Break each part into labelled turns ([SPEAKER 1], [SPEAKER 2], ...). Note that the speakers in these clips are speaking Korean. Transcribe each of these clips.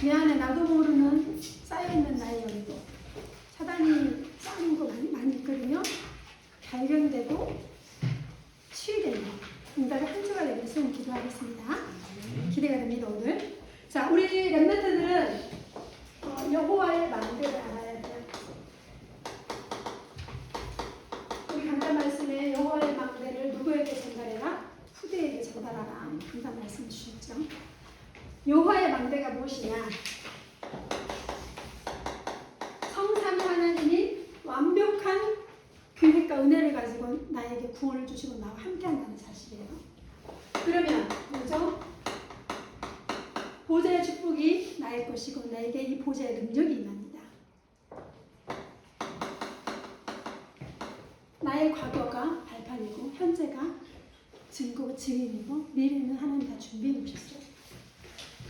[SPEAKER 1] 내 안에 나도 모르는 쌓여있는 나의 열도, 사단이 쌓는 거 많이 있거든요. 발견되고 치유되는 응답의 한 주가 되길 좀 기도하겠습니다. 기대가 됩니다. 오늘. 자, 우리 렘넌트들은 여호와의 마음대로 알아야 돼요. 우리 강단 말씀에 여호와의 마음대를 누구에게 전달해라? 후대에게 전달하라. 강단 말씀 주셨죠. 여호와의 망대가 무엇이냐? 성삼위 하나님이 완벽한 계획과 은혜를 가지고 나에게 구원을 주시고 나와 함께한다는 사실이에요. 그러면 뭐죠? 보좌의 축복이 나의 것이고 나에게 이 보좌의 능력이 임합니다. 나의 과거가 발판이고 현재가 증거고 증인이고 미래는 하나님 다 준비해 놓으셨어요.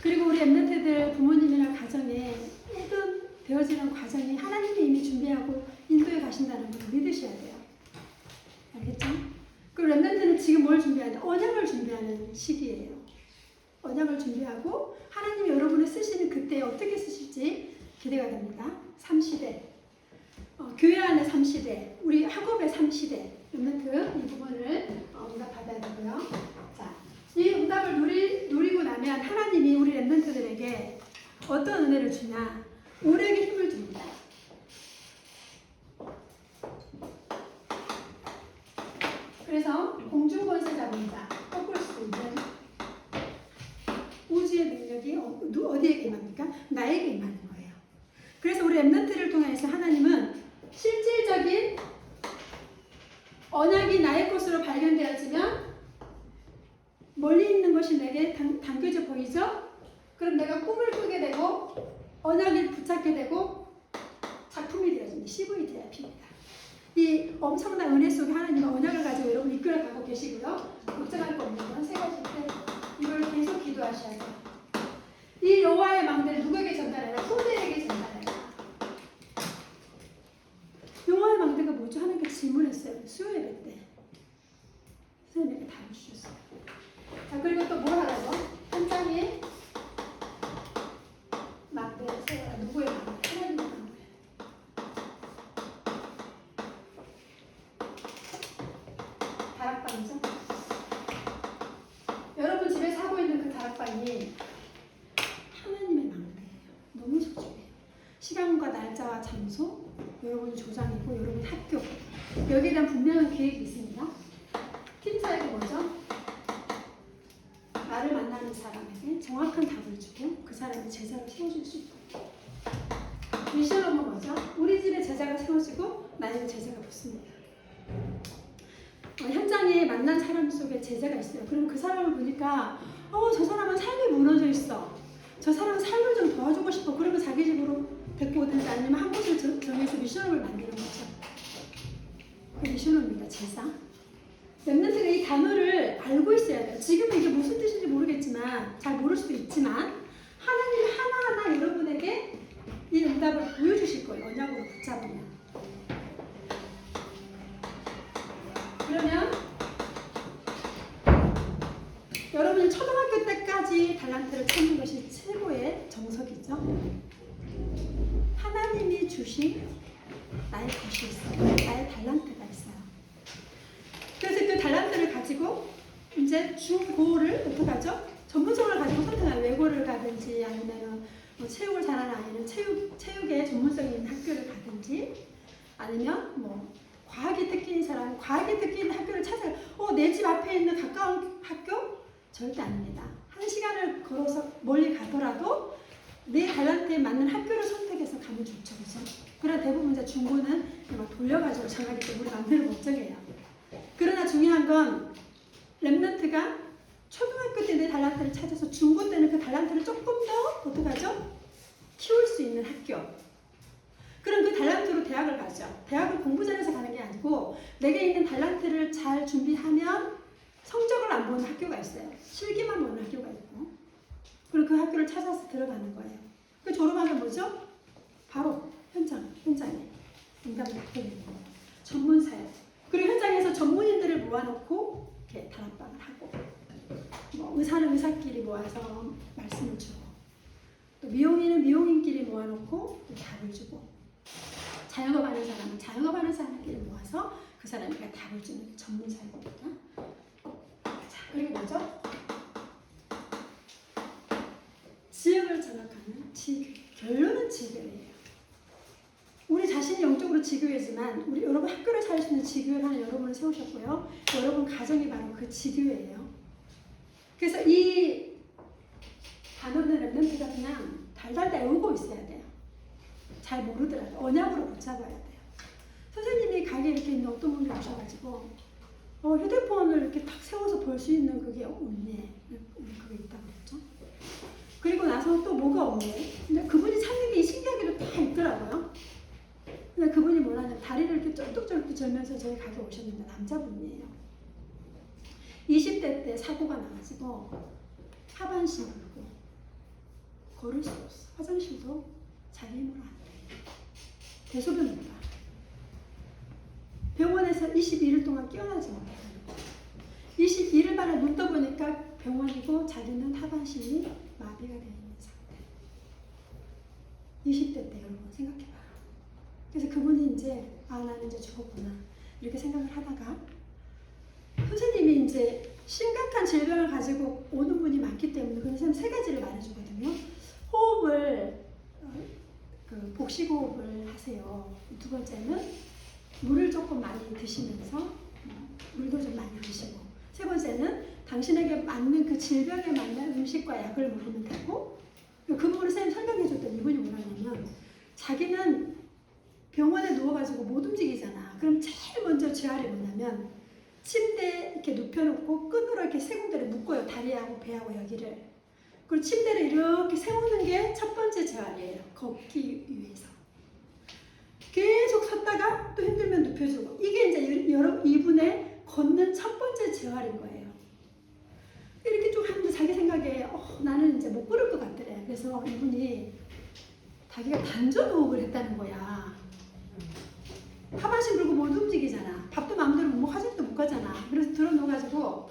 [SPEAKER 1] 그리고 우리 엠넌트들 부모님이나 가정에 모든 되어지는 과정이 하나님이 이미 준비하고 인도해 가신다는 걸 믿으셔야 돼요. 알겠죠? 그리고 엠넌트는 지금 뭘 준비하냐? 언약을 준비하는 시기예요. 언약을 준비하고 하나님이 여러분을 쓰시는 그때 어떻게 쓰실지 기대가 됩니다. 3시대, 교회 안의 3시대, 우리 학업의 3시대, 엠넌트 이 부분을 응답 받아야 되고요. 자, 이 응답을 누리고 나면 하나님이 우리 렘넌트들에게 어떤 은혜를 주냐? 오래게 힘을 줍니다. 그래서 공중권세 잡은 자, 꺾을 수 있는 우주의 능력이 어디에게 임합니까? 나에게 임하는 거예요. 그래서 우리 렘넌트를 통해서 하나님은 실질적인 언약이 나의 것으로 발견되어지면 멀리 있는 것이 내게 당겨져 보이죠? 그럼 내가 꿈을 꾸게 되고 언약을 붙잡게 되고 작품이 되어집니다. CVTIP입니다. 이 엄청난 은혜 속에 하나님은 언약을 가지고 여러분 이끌어가고 계시고요. 걱정할 거 없는 건 세 가지인데 이걸 계속 기도하셔야 돼요. 이 여호와의 망대를 누구에게 전달해라? 후대에게 전달해라. 여호와의 망대가 뭐죠? 하나님께 질문했어요. 수요 예배 때. 선생님에게 답을 주셨어요. 자, 그리고 또 뭘 하라고? 한 장에 망대를 세워라. 누구의 망대? 하나님의 망대. 다락방이죠? 여러분 집에서 하고 있는 그 다락방이 하나님의 망대예요. 너무 소중해요. 시간과 날짜와 장소, 여러분이 조장이고 여러분 학교, 여기에 대한 분명한 계획이 있습니다. 팀사역이 뭐죠? 나를 만나는 사람에게 정확한 답을 주고 그 사람의 제자를 세워줄 수 있고, 미션은 뭐죠? 우리 집에 제자가 세워지고 나에게 제자가 붙습니다. 현장에 만난 사람 속에 제자가 있어요. 그럼 그 사람을 보니까 저 사람은 삶이 무너져 있어. 저 사람은 삶을 좀 도와주고 싶어. 그러면 자기 집으로 데리고 오든지 아니면 한 곳을 정해서 미션업을 만드는 거죠. 그 미션업입니다. 제자. 렘넌트가 이 단어를 알고 있어야 돼요. 지금은 이게 무슨 뜻인지 모르겠지만, 잘 모를 수도 있지만 하나님이 하나하나 여러분에게 이 응답을 보여주실 거예요. 언약으로 붙잡으면. 그러면 여러분이 초등학교 때까지 달란트를 찾는 것이 최고의 정석이죠. 하나님이 주신 나의 것이 있어요. 나의 달란트가 있어요. 그래서 그 달란트를 가지고 이제 중5를 어떻게 하죠? 전문성을 가지고 선택하는 외고를 가든지 아니면 체육을 잘하는 아이는 체육에 전문성이 있는 학교를 가든지 아니면 과학이 특기인 사람은 과학이 특기인 학교를 찾아요. 내 집 앞에 있는 가까운 학교? 절대 아닙니다. 1시간을 걸어서 멀리 가더라도 내 달란트에 맞는 학교를 선택해서 가면 좋죠. 그죠? 그러나 대부분 이제 중고는 돌려가지고 정하기 때문에 마음대로 못 정해요. 그러나 중요한 건 렘넌트가 초등학교 때 내 달란트를 찾아서 중고 때는 그 달란트를 조금 더 어떻게 하죠? 키울 수 있는 학교. 그럼 그 달란트로 대학을 가죠. 대학을 공부 잘해서 가는 게 아니고 내게 있는 달란트를 잘 준비하면 성적을 안 보는 학교가 있어요. 실기만 보는 학교가 있고. 그리고 그 학교를 찾아서 들어가는 거예요. 그 졸업하면 뭐죠? 바로 현장에 응답을 받게 되는 거예요. 전문사역. 그리고 현장에서 전문인들을 모아놓고 이렇게 다락방을 하고, 의사는 의사끼리 모아서 말씀을 주고, 또 미용인은 미용인끼리 모아놓고 답을 주고, 자영업하는 사람은 자영업하는 사람끼리 모아서 그 사람에게 답을 주는 전문 사역입니다. 자, 그리고 뭐죠? 지역을 장악하는 지교. 결론은 지교예요. 우리 자신이 영적으로 지교이지만 우리 여러분 학교를 살 수 있는 지교를 하는 여러분을 세우셨고요. 여러분 가정이 바로 그 지교예요. 그래서 이 단어는 랩런트가 그냥 달달 외우고 있어야 돼요. 잘 모르더라도 언약으로 붙잡아야 돼요. 선생님이 가게에 이렇게 있는 어떤 분이 오셔가지고 휴대폰을 이렇게 탁 세워서 볼 수 있는 그게 없네. 그게 있다고 그랬죠. 그리고 나서 또 뭐가 없네. 근데 그분이 찾는 게 신기하게도 다 있더라고요. 근데 그분이 뭐라냐면 다리를 이렇게 쩔뚝쩔뚝 절면서 저희 가게 오셨는데 남자분이에요. 20대 때 사고가 나가지고 하반신 굴고 걸을 수 없어. 화장실도 자기 힘으로 안 돼. 대소변 못 봐. 병원에서 22일 동안 깨어나지 못해요. 22일 만에 눈 떠보니까 병원이고 자기는 하반신이 마비가 되어 있는 상태. 20대 때 여러분 생각해봐요. 그래서 그분이 이제 나는 이제 죽었구나 이렇게 생각을 하다가 선생님이 이제 심각한 질병을 가지고 오는 분이 많기 때문에 그 선생님 세 가지를 말해주거든요. 호흡을 복식호흡을 하세요. 두 번째는 물을 조금 많이 드시면서 물도 좀 많이 드시고, 세 번째는 당신에게 맞는 그 질병에 맞는 음식과 약을 먹으면 되고, 그 부분을 선생님 설명해 줬더니 이분이 뭐라냐면 자기는 병원에 누워가지고 못 움직이잖아. 그럼 제일 먼저 재활이 뭐냐면 침대에 이렇게 눕혀놓고 끈으로 이렇게 세 군데를 묶어요. 다리하고 배하고 여기를. 그리고 침대를 이렇게 세우는 게 첫 번째 재활이에요. 걷기 위해서. 계속 섰다가 또 힘들면 눕혀주고. 이게 이제 여러분 이분의 걷는 첫 번째 재활인 거예요. 이렇게 쭉 하는데 자기 생각에 나는 이제 못 걸을 것 같더래. 그래서 이분이 자기가 단전호흡을 했다는 거야. 하반신 들고 못 움직이잖아. 밥도 마음대로 못 먹고 화장도 못 가잖아. 그래서 들어놓아가지고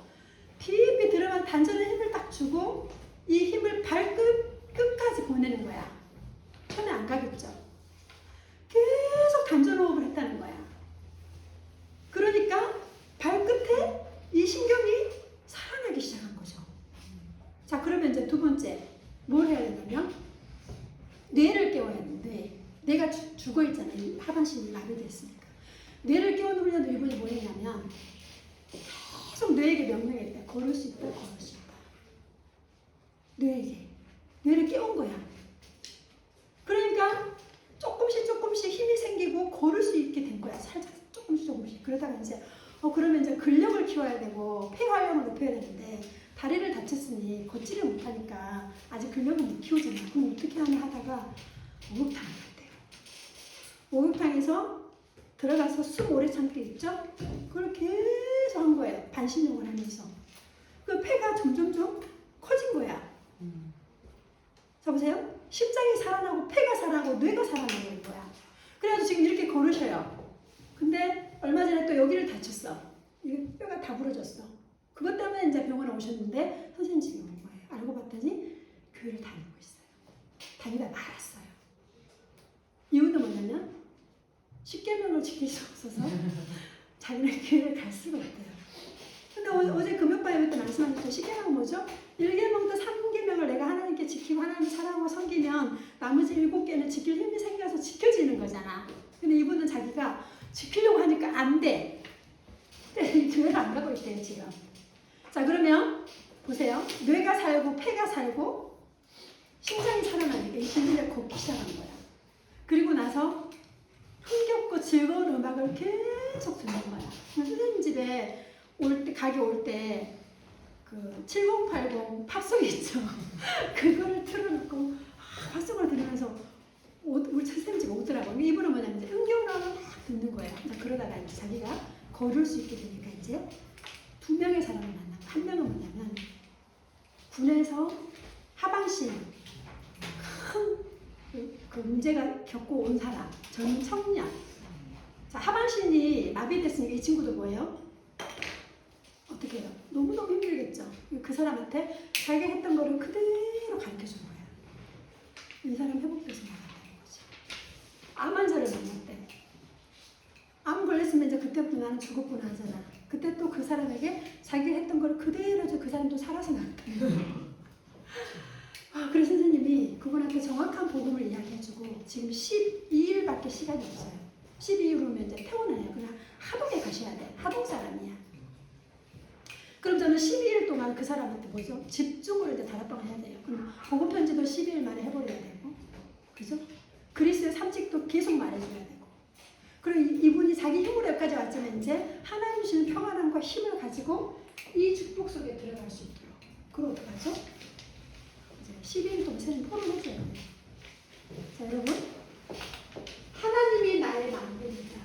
[SPEAKER 1] 깊이 들어간 단전에 힘을 딱 주고 이 힘을 발끝까지 보내는 거야. 손에 안 가겠죠. 계속 단전호흡을 했다는 거야. 그러니까 발끝에 이 신경이 살아나기 시작한 거죠. 자, 그러면 이제 두 번째 뭘 해야 되냐면 뇌를 깨워야 되는데 뇌가 죽어있잖아요. 하반신이 마비됐으니까. 뇌를 깨우는 훈련도 이분이 뭐 했냐면 계속 뇌에게 명령했대. 걸을 수 있다, 걸을 수 있다. 뇌를 깨운 거야. 그러니까 조금씩 힘이 생기고 걸을 수 있게 된 거야. 살짝 조금씩. 그러다가 이제 그러면 이제 근력을 키워야 되고 폐 활력을 높여야 되는데 다리를 다쳤으니 걷지를 못하니까 아직 근력을 못 키우잖아. 그럼 어떻게 하냐 하다가 목욕탕을 갔대요. 목욕탕에서 들어가서 숨 오래 참기 있죠? 그걸 계속 한 거예요. 반신욕을 하면서. 그 폐가 점점점 커진 거야. 자, 보세요. 심장이 살아나고 폐가 살아나고 뇌가 살아나는 거야. 그래가지고 지금 이렇게 걸으셔요. 근데 얼마 전에 또 여기를 다쳤어. 이 뼈가 다 부러졌어. 그것 때문에 이제 병원에 오셨는데 선생님 집에 온 거예요. 알고 봤더니 교회를 다니고 있어요. 다니다 말았어요. 이유는 뭐냐면 십계명을 지킬 수 없어서 자기는 교회를 갈 수가 없대요. 근데 어제 금요일밤에 말씀하셨죠. 십계명은 뭐죠? 1계명도 3계명을 내가 하나님께 지키고 하나님 사랑하고 섬기면 나머지 7개는 지킬 힘이 생겨서 지켜지는 거잖아. 근데 이분은 자기가 지키려고 하니까 안 돼. 교회를 안 가고 있대요 지금. 자, 그러면 보세요. 뇌가 살고 폐가 살고 심장이 살아나니까 이 기분이 걷기 시작한 거야. 그리고 나서 흥겹고 즐거운 음악을 계속 듣는 거야. 선생님 집에 가게 올 때 그 7080 팝송 있죠. 그거를 틀어놓고 팝송을 들으면서 우리 선생님 집에 오더라고. 이분은 뭐냐면 이제 흥겨운음을 막 듣는 거야. 그러다가 이제 자기가 걸을 수 있게 되니까 이제 2명의 사람을 만나고, 한 명은 뭐냐면 군에서 하반신 큰 그 문제가 겪고 온 사람, 젊은 청년. 자, 하반신이 마비됐으니까 이 친구도 뭐예요? 어떻게 해요? 너무너무 힘들겠죠. 그 사람한테 자기가 했던 거를 그대로 가르쳐 준 거예요. 이 사람 회복돼서 나갔다는 거죠. 암 환자를 만났대. 암 걸렸으면 이제 그때부터 나는 죽었구나 하잖아. 그때 또 그 사람에게 자기가 했던 걸 그대로 해서 그 사람도 살아서 나갔다는 거예요. 그래서 선생님이 그분한테 정확한 복음을 이야기해주고 지금 12일밖에 시간이 없어요. 12일이면 이제 퇴원해요. 그냥 하동에 가셔야 돼. 하동 사람이야. 그럼 저는 12일 동안 그 사람한테 뭐죠? 집중으로 이제 다락방을 해야 돼요. 그럼 복음 편지도 12일 만에 해버려야 되고, 그죠? 그리스의 삼직도 계속 말해줘야 되고. 그리고 이분이 자기 힘으로 여기까지 왔지만 이제 하나님 주시는 평안함과 힘을 가지고 이 축복 속에 들어갈 수 있도록. 그럼 어떡하죠? 이제 12일 동안 세는 포럼해줘야 돼요. 자, 여러분. 하나님이 나의 만듭니다.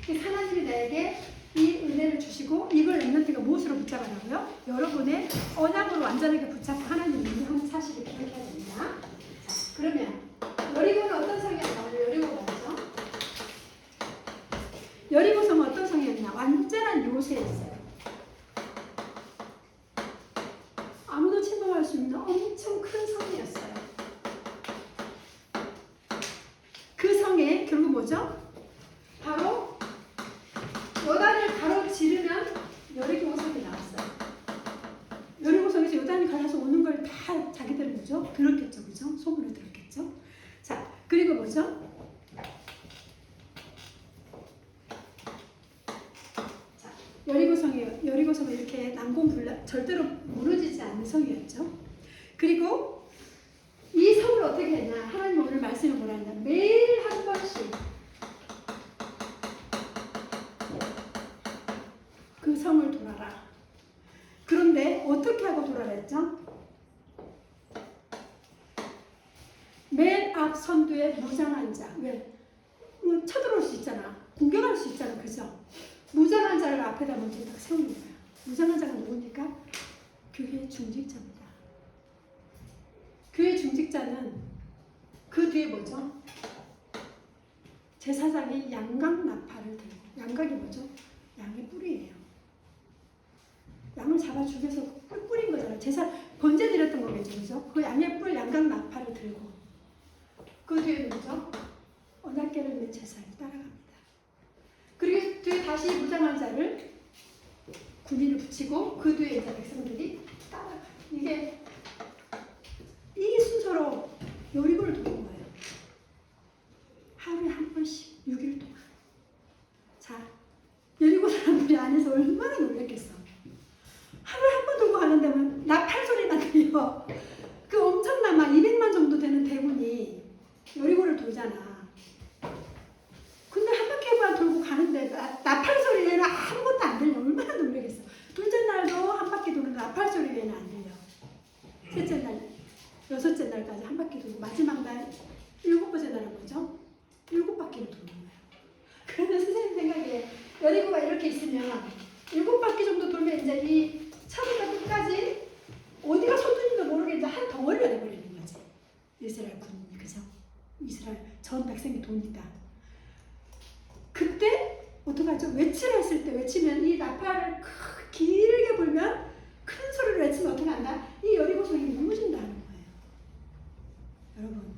[SPEAKER 1] 하나님이 나에게 이 은혜를 주시고 이걸 렘넌트가 무엇으로 붙잡아라고요? 여러분의 언약으로 완전하게 붙잡고 하나님을 인정하는 사실을 기억해야 됩니다. 자, 그러면 여리고는 어떤 성이었나? 오늘 여리고 봤죠? 여리고 성은 어떤 성이었냐? 완전한 요새였어요. 아무도 침범할 수 있는 엄청 큰 성이었어요. 그 성에 결국 뭐죠? 바로 요단을 가로지르면 여리고성이 나왔어요. 여리고성에서 요단이 갈라서 오는 걸 다 자기들 뭐죠? 들었겠죠, 그죠? 소문을 들었겠죠. 자, 그리고 뭐죠? 자, 여리고성은 이렇게 난공불락 절대로 무너지지 않는 성이었죠. 그리고 이 성을 어떻게 했냐? 하나님 오늘 말씀을 뭐라 했냐? 매일 한 번씩 그 성을 돌아라. 그런데 어떻게 하고 돌아라 했죠? 맨 앞 선두에 무장한 자. 왜? 쳐들어올 수 있잖아. 공격할 수 있잖아. 그죠? 무장한 자를 앞에다 먼저 딱 세우는 거야. 무장한 자가 누굽니까? 교회의 중직자입니다. 교회 중직자는 그 뒤에 뭐죠? 제사장이 양각 나팔을 들고, 양각이 뭐죠? 양의 뿔이에요. 양을 잡아 죽여서 뿔 뿌린 거잖아요. 제사 번제 드렸던 거겠죠, 그죠? 그 양의 뿔, 양각 나팔을 들고 그 뒤에 뭐죠? 언약궤를 맨 제사를 따라갑니다. 그리고 뒤에 다시 무장한 자를 군인을 붙이고 그 뒤에 이제 백성들이 따라가요. 이 순서로 여리고를 도는 거예요. 하루에 한 번씩 6일 동안. 자, 여리고 사람들이 안에서 얼마나 놀랐겠어. 하루에 한 번 돌고 가는데 뭐 나팔 소리만 들려. 그 엄청난 막 200만 정도 되는 대군이 여리고를 돌잖아. 근데 한 바퀴만 돌고 가는데 나팔 소리 외에는 아무것도 안 들려. 얼마나 놀라겠어. 둘째 날도 한 바퀴 도는데 나팔 소리 외에는 안 들려. 셋째 날, 여섯째 날까지 한 바퀴 돌고 마지막 날 7번째 날은 뭐죠? 7바퀴를 도는 거예요. 그러면 선생님 생각에 여리고가 이렇게 있으면 7바퀴 정도 돌면 이제 이 처음부터 끝까지 어디가 서두인지도 모르게 이제 한 덩어리가 돼버리는 거지. 이스라엘 군인이, 그죠? 이스라엘 전 백성이 도니까. 그때 어떡하죠? 외치라 했을 때 외치면 이 나팔을 길게 불면 큰 소리를 외치면 어떻게 한다? 이 여리고성이 무너진다는 거예요. 여러분,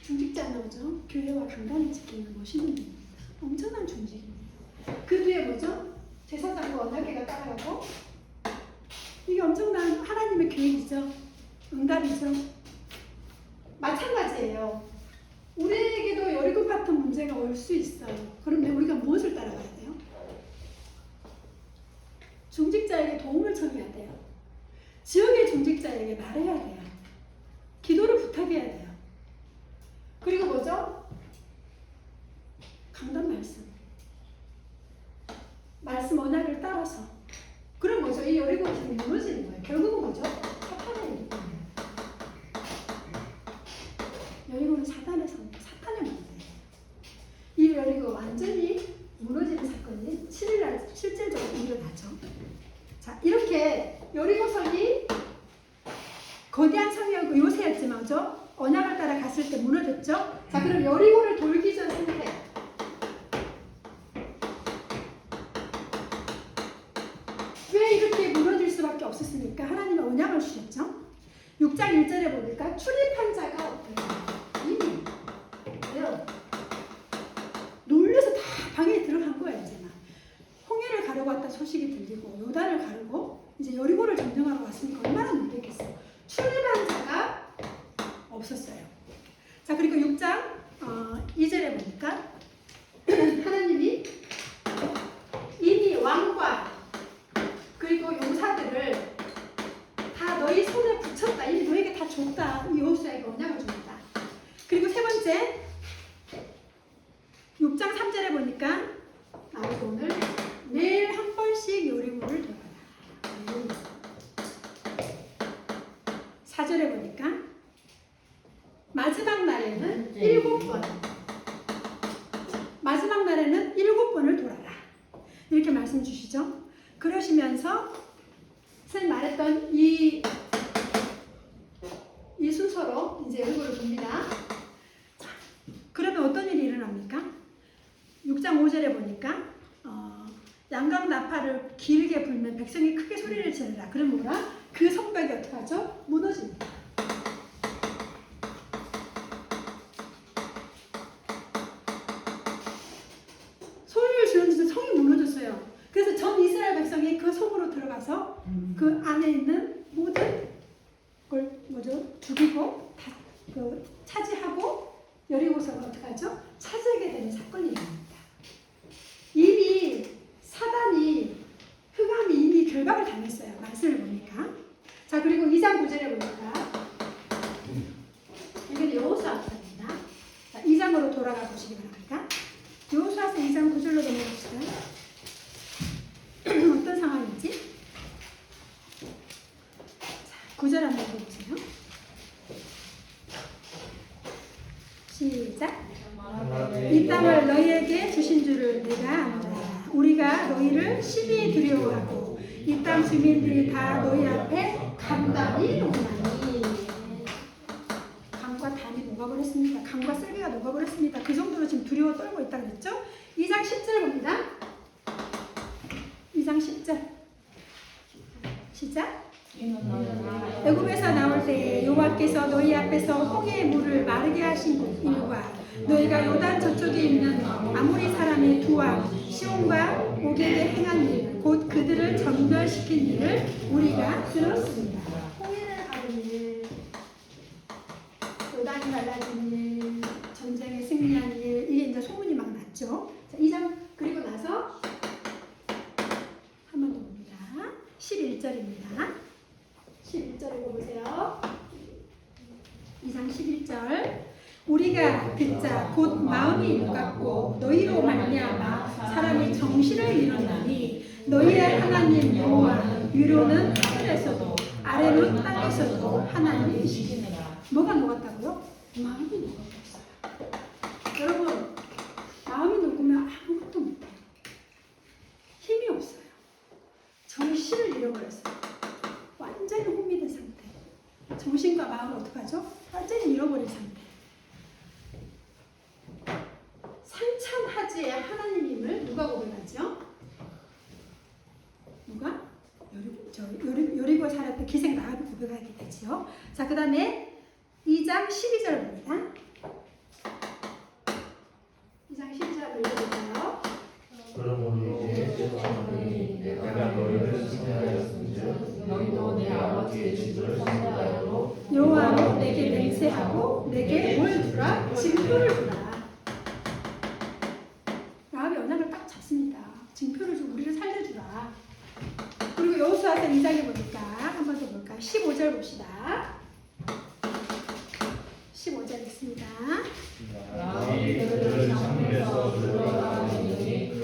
[SPEAKER 1] 중직자 나오죠? 교회와 강단을 지키는 멋있는 분입니다. 엄청난 중직입니다. 그 뒤에 뭐죠? 제사장과 언약궤가 따라가고 이게 엄청난 하나님의 계획이죠. 응답이죠. 마찬가지예요. 우리에게도 여리고 같은 문제가 올 수 있어요. 그런데 우리가 무엇을 따라가야 돼요? 중직자에게 도움을 청해야 돼요. 지역의 중직자에게 말해야 돼요. 기도를 부탁해야 돼요. 그리고 뭐죠? 강단 말씀 언약을 따라서. 그럼 뭐죠? 이 여리고가 지금 무너지는 거예요. 결국은 뭐죠? 사탄의 일이에요. 여리고는 사탄의 성이에요. 사탄의 문제예요. 이 여리고 완전히 무너지는 사건이 7일날 실질적으로 일어나죠. 자, 이렇게 여리고성이 거대한 성이었고 요새였지만 언약을 따라 갔을 때 무너졌죠. 자, 그럼 여리고를 돌기 전 상태. 왜 이렇게 무너질 수밖에 없었습니까? 하나님의 언약을 주셨죠. 6장 1절에 보니까 출입한 자가 없더라. 이미 왜요? 놀려서 다 방에 들어간 거예요. 이제 막 홍해를 가르고 왔다 소식이 들리고 요단을 가르고 이제 여리고를 점령하러 왔으니까 얼마나 놀랬겠어요. 출입한 자가 없었어요. 자, 그리고 6장 2절에 보니까 하나님이 이미 왕과 그리고 용사들을 다 너희 손에 붙였다. 이미 너에게 다 줬다. 이 여호수아에게 언약을 줬다. 그리고 세 번째 6장 3절에 보니까 나도 오늘 매일 한 번씩 여리고를 돌아라. 4절에 보니까 마지막 날에는 7번 마지막 날에는 7번을 돌아라. 이렇게 말씀 주시죠. 그러시면서 선생님 말했던 이 순서로 이제 여리고를 돕니다. 자, 그러면 어떤 일이 일어납니까? 6장 5절에 보니까 양강 나팔을 길게 불면 백성이 크게 소리를 지르라. 그럼 뭐라? 그 성벽이 어떻게 하죠? 무너집니다. 소리를 지르면서 성이 무너졌어요. 그래서 전 이스라엘 백성이 그 성으로 들어가서 그 안에 있는 모든 걸 죽이고 다 차지하고 여리고성을 어떻게 하죠? 차지하게 되는 사건이 일어납니다. 이미 사단이 흑암이 이미 결박을 당했어요. 말씀을 보니까. 자, 그리고 2장 9절에 보니까 이건 여호수아입니다. 자, 2장으로 돌아가 보시기 바랍니다. 여호수아서 2장 9절로 넘어갑시다. 어떤 상황인지. 자, 9절 한번 보세요. 시작. 이 땅을 너희에게 주신 줄을 내가 아노라. 우리가 너희를 심히 두려워하고 이 땅 주민들이 다 너희 앞에 감당이 오나니. 강과 담이 녹아버렸습니다. 강과 쓸개가 녹아버렸습니다. 그 정도로 지금 두려워 떨고 있다 그랬죠? 2장 10절 봅니다. 2장 10절 시작. 애굽에서 나올 때 여호와께서 너희 앞에서 홍해의 물을 마르게 하신 일과 너희가 요단 저쪽에 있는 아모리 사람의 두 왕 시온과 오게게 행한 일, 곧 그들을 전멸시킨 일을 우리가 들었습니다. 홍해를 가른 일, 요단이 갈라진 일, 전쟁에 승리한 일, 이게 이제 소문이 막 났죠. 자, 2장 그리고 나서 한 번 더 봅니다. 11절입니다. 11절을 보세요. 2장 11절. 우리가 듣자 곧 마음이 녹았고 너희로 말미암아 사람이 정신을 잃었나니 너희의 하나님 여호와는 위로는 하늘에서도 아래는 땅에서도 하나님이시니라. 뭐가 녹았다고요? 마음이 녹았어요. 여러분, 마음이 녹으면 아무것도 못해요. 힘이 없어요. 정신을 잃어버렸어요. 완전히 혼미된 상태. 정신과 마음을 어떡하죠? 완전히 잃어버린 상태. 산천하지의 하나님임을 누가 고백하죠? 누가? 여리고 살았던 기생 라합이 고백하게 되죠. 자, 그 다음에 2장 12절 봅니다. 2장 12절 읽어볼까요?
[SPEAKER 2] 그러므로 이제 내가 너희를 칭하였은즉 너희도 내 아버지의 집을 상대하여
[SPEAKER 1] 여호와로 내게 맹세하고 내게 뭘 주라? 징표를 주라. 라합이 언약을 딱 잡습니다. 징표를 주고 우리를 살려주라. 그리고 여호수아서 2장에 보니까 한 번 더 볼까? 15절 봅시다. 15절 읽습니다.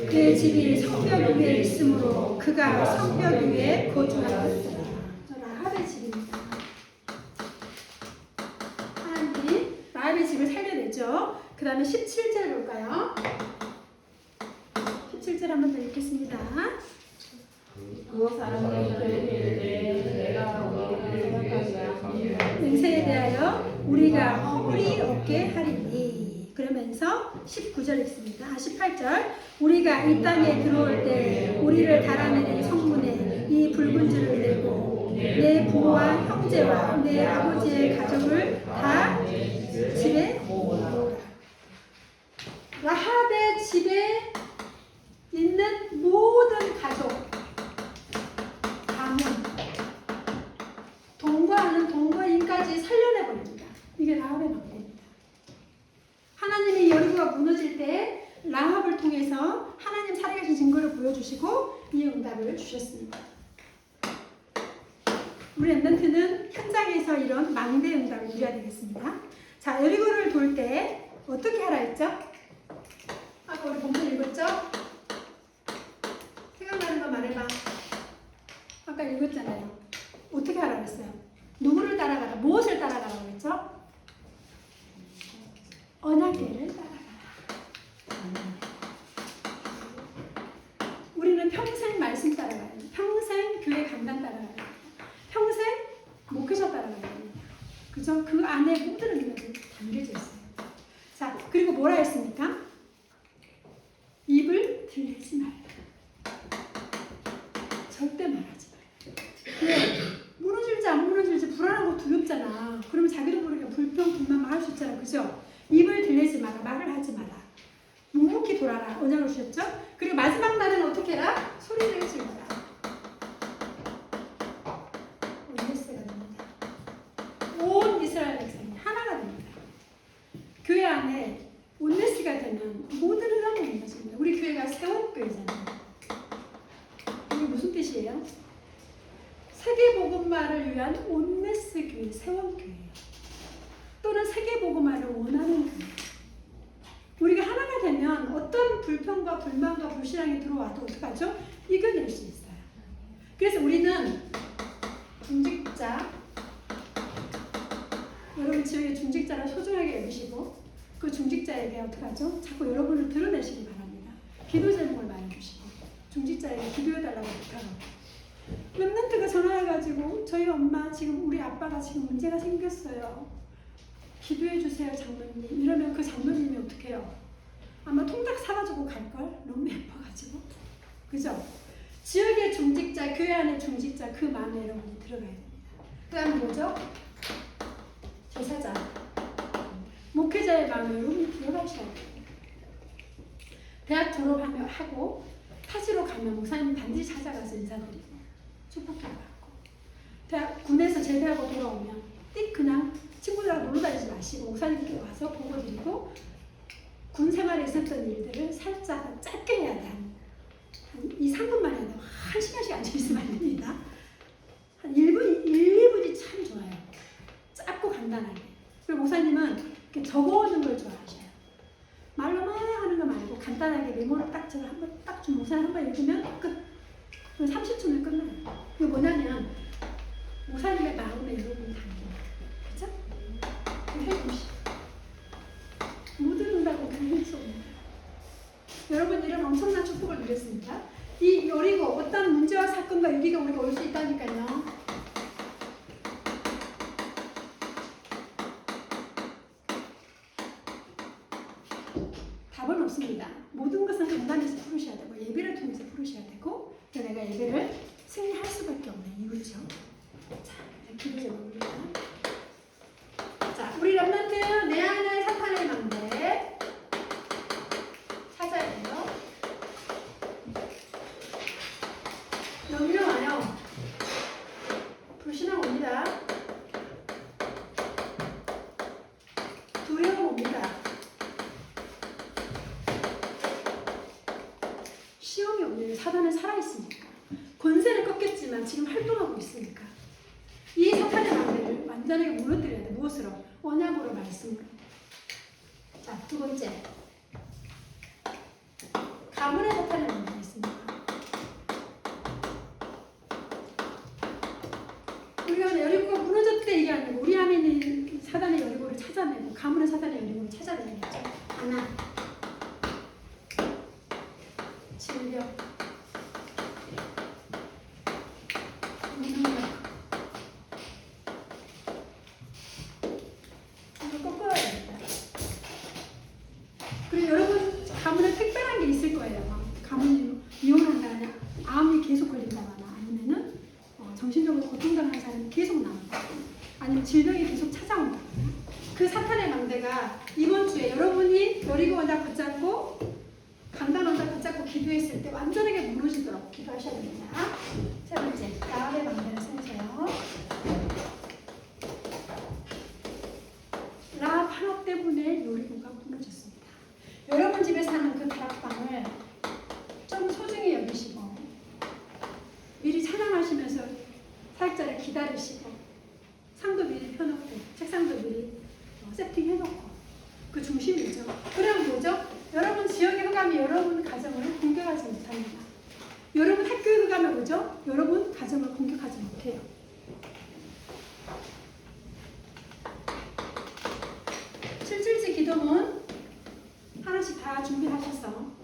[SPEAKER 1] 그의 집이 성벽 위에 있으므로 그가 성벽 위에 거주하였더라. 라합의 집입니다. 하나님 라합의 집을 살려내죠. 그 다음에 17절 볼까요? 17절 한 번 더 읽겠습니다.
[SPEAKER 2] 그 사람들에게 내가 너희를 생각하지
[SPEAKER 1] 맹세에 대하여 우리가 허물이 없게 하리니. 그러면서 19절 읽습니다. 18절. 우리가 이 땅에 들어올 때 우리를 달아내는 성문에 이 붉은 줄을 내고 내 부모와 형제와 내 아버지의 가족을 다 집에 모으라. 라합의 집에 있는 모든 가족, 가문, 동거하는 동거인까지 살려내버립니다. 이게 라합의 방법입니다. 하나님이 여리고가 무너질 때 라합을 통해서 하나님 살아계신 증거를 보여주시고 이 응답을 주셨습니다. 우리 렘넌트는 현장에서 이런 망대 응답을 누려야 되겠습니다. 자, 여리고를 돌 때 어떻게 하라 했죠? 아까 우리 본문 읽었죠? 생각나는 거 말해봐. 아까 읽었잖아요. 어떻게 하라 그랬어요? 누구를 따라가라? 무엇을 따라가라고 했죠? 언약궤를 따라가라. 우리는 평생 말씀 따라가야 됩니다. 평생 교회 강단 따라가야 됩니다. 평생 목회자 따라가야 됩니다. 그죠? 그 안에 모든 의미가 담겨져 있어요. 자, 그리고 뭐라 했습니까? 입을 들리지 말라. 절대 말하지 말라. 왜? 무너질지 안 무너질지 불안하고 두렵잖아. 그러면 자기도 모르게 불평, 불만만 할 수 있잖아. 그죠? 입을 들리지 마라. 말을 하지 마라. 묵묵히 돌아라. 언약을 주셨죠? 그리고 마지막 날은 어떻게 해라? 소리를 질러라. 온네스가 됩니다. 온 이스라엘 백성이 하나가 됩니다. 교회 안에 온네스가 되면 모든 흐름이 무너집니다. 우리 교회가 세원교회잖아요. 이게 무슨 뜻이에요? 세계복음화를 위한 온네스 교회, 세원교회예요. 또는 세계복음화를 원하는 교회. 우리가 하나가 되면 어떤 불평과 불만과 불신앙이 들어와도 어떡하죠? 이겨낼 수 있어요. 그래서 우리는 중직자, 여러분 지역의 중직자를 소중하게 여기시고 그 중직자에게 어떡하죠? 자꾸 여러분을 드러내시기 바랍니다. 기도 제목을 많이 주시고 중직자에게 기도해달라고 부탁하고 렘넌트가 전화해가지고 저희 엄마 지금 우리 아빠가 지금 문제가 생겼어요. 기도해 주세요 장로님. 이러면 그 장로님이 어떻게 해요? 아마 통닭 사가지고 갈걸? 너무 예뻐가지고. 그죠? 지역의 중직자, 교회 안의 중직자 그 마음에 여러분이 들어가야 됩니다. 그 다음에 뭐죠? 제사장. 목회자의 마음에 여러분이 들어가셔야 돼요. 대학 졸업하고 타지로 가면 목사님 반드시 찾아가서 인사드리고 축복도 받고 대학 군에서 제대하고 돌아오면 그냥 친구들하고 놀러 다니지 마시고 목사님께 와서 보고 드리고 군 생활에 있었던 일들을 살짝 짧게 해야 돼. 한 2, 3분만 해야 돼. 1시간씩 앉아있으면 안 됩니다. 한 1분, 1, 2분이 참 좋아요. 짧고 간단하게. 그리고 목사님은 이렇게 적어오는 걸 좋아하셔요. 말로만 하는 거 말고 간단하게 메모를 딱 제가 한번 딱 좀 목사님 한번 읽으면 끝. 30초면 끝나요. 그게 뭐냐면 목사님의 마음에 여러분이 담깁니다. 그죠? 해보시죠. 모든 응답은 그럴 수 없는 거예요. 여러분 이런 엄청난 축복을 누렸습니다. 이 여리고 어떤 문제와 사건과 위기가 우리가 올 수 있다니까요. 답은 없습니다. 모든 것은 강단에서 풀으셔야 되고 예배를 통해서 풀으셔야 되고 내가 예배를 승리할 수밖에 없는 이유죠. 자, 기도 제목입니다. 자, 우리 렘넌트 내 안에 사탄의 망대 찾아야 돼요. 염려 와요. 불신앙 옵니다. 두려움 옵니다. 시험이 옵니다. 사단은 살아있으니까. 권세는 꺾였지만 지금 활동하고 있으니까. 이 사탄의 망대를 완전하게 무너뜨려야 돼. 무엇으로? 언약으로, 말씀으로. 자, 두 번째. 가문의 사탄의 망대가 있습니다. 우리가 여리고가 무너졌대 이게 아니고 우리 안에 있는 사단의 여리고를 찾아내고 가문의 사단의 여리고를 찾아내야겠죠. 하나. 질병. 무능력. 이거 꺾어야 됩니다. 그리고 여러분 가문에 특별한 게 있을 거예요. 가문이 이혼한다거나 암이 계속 걸린다거나 아니면은 정신적으로 고통당하는 아니면 질병이 계속 찾아온다. 그 사탄의 망대가 이번 주에 여러분이 여리고 원자 붙잡고 강단 원자 붙잡고 기도했을 때 완전하게 무너지도록 기도하셔야 됩니다. 세 번째, 라합의 망대를 세우세요. 라합 하나 때문에 여리고가 무너졌습니다. 여러분 집에 사는 그 다락방을 좀 소중히 여기시고 미리 찬양하시면서 사역자를 기다리시고 상도 미리 펴놓고 책상도 미리 세팅해놓고 그 중심이죠. 그러면 뭐죠? 여러분 지역의 흑암이 여러분 가정을 공격하지 못합니다. 여러분 학교의 흑암이 뭐죠? 여러분 가정을 공격하지 못해요. 칠칠지 기도문 하나씩 다 준비하셔서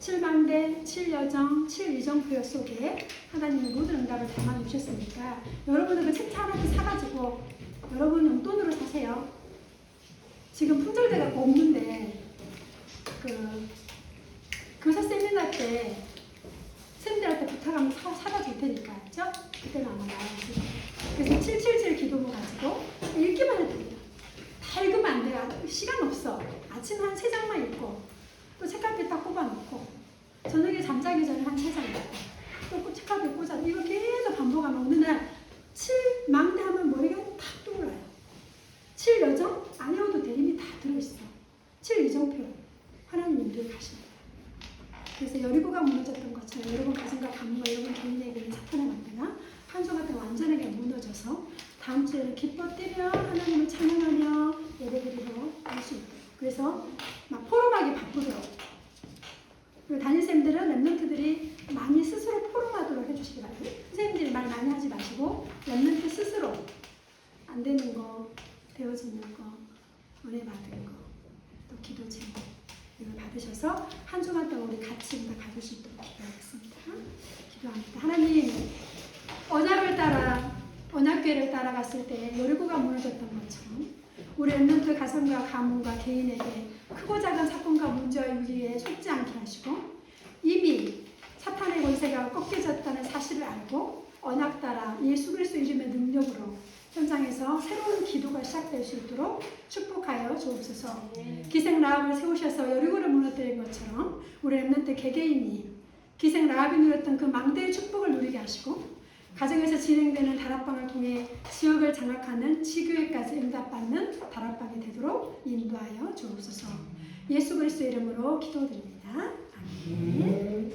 [SPEAKER 1] 7망대, 7여정, 7이정표역 속에 하나님의 모든 응답을 담아놓으셨으니까 여러분은 그 책자 하나씩 사가지고 여러분 용돈으로 사세요. 지금 품절돼가 없는데 교사 세미나 때 쌤들한테 부탁하면 사다 줄 테니까 알죠? 그때는 아마 나와야지. 그래서 777 기도문 가지고 읽기만 해도 돼요. 다 읽으면 안 돼요. 시간 없어. 아침 한 3장만 읽고 또 책갈피 딱 꼽아놓고 저녁에 잠자기 전에 한 3장 읽고 또 책갈피 꽂아. 이거 계속 반복하면 어느 날 7망대 하면 머리가 탁 떠올라요. 7여정 안 외워도 돼. 이미 다 들어있어. 7이정표 하나님 인도에 가십니다. 그래서 여리고가 무너졌던 것처럼 여러분 가정과 가문과 여러분 개인에게는 사탄의 망대가 한 주 같은 완전하게 무너져서 다음 주에는 기뻐 뛰며 하나님을 찬양하며 예배드리러 갈 수 있도록. 그래서 막 포럼하기 바쁘도록. 그리고 담임쌤들은 랩런트들이 많이 스스로 포럼하도록 해주시기 바랍니다. 선생님들이 말 많이 하지 마시고 랩런트 스스로 안 되는 거, 되어지는 거, 은혜 받은 거, 또 기도 제목 이걸 받으셔서 한 주간 동안 우리 같이 다 가질 수 있도록 기도하겠습니다. 기도합니다. 하나님, 언약궤를 따라갔을 때 여리고가 무너졌던 것처럼 우리 랩런트 가정과 가문과 개인에게 크고 작은 사건과 문제와 위기에 속지 않게 하시고 이미 사탄의 권세가 꺾여졌다는 사실을 알고 언약 따라 예수 그리스도 이름의 능력으로 현장에서 새로운 기도가 시작될 수 있도록 축복하여 주옵소서. 기생 라합을 세우셔서 여리고를 무너뜨린 것처럼 우리 랩런트 개개인이 기생 라합이 누렸던 그 망대의 축복을 누리게 하시고 가정에서 진행되는 다락방을 통해 지역을 장악하는 지교회까지 응답받는 다락방이 되도록 인도하여 주옵소서. 예수 그리스도 이름으로 기도드립니다. 아멘.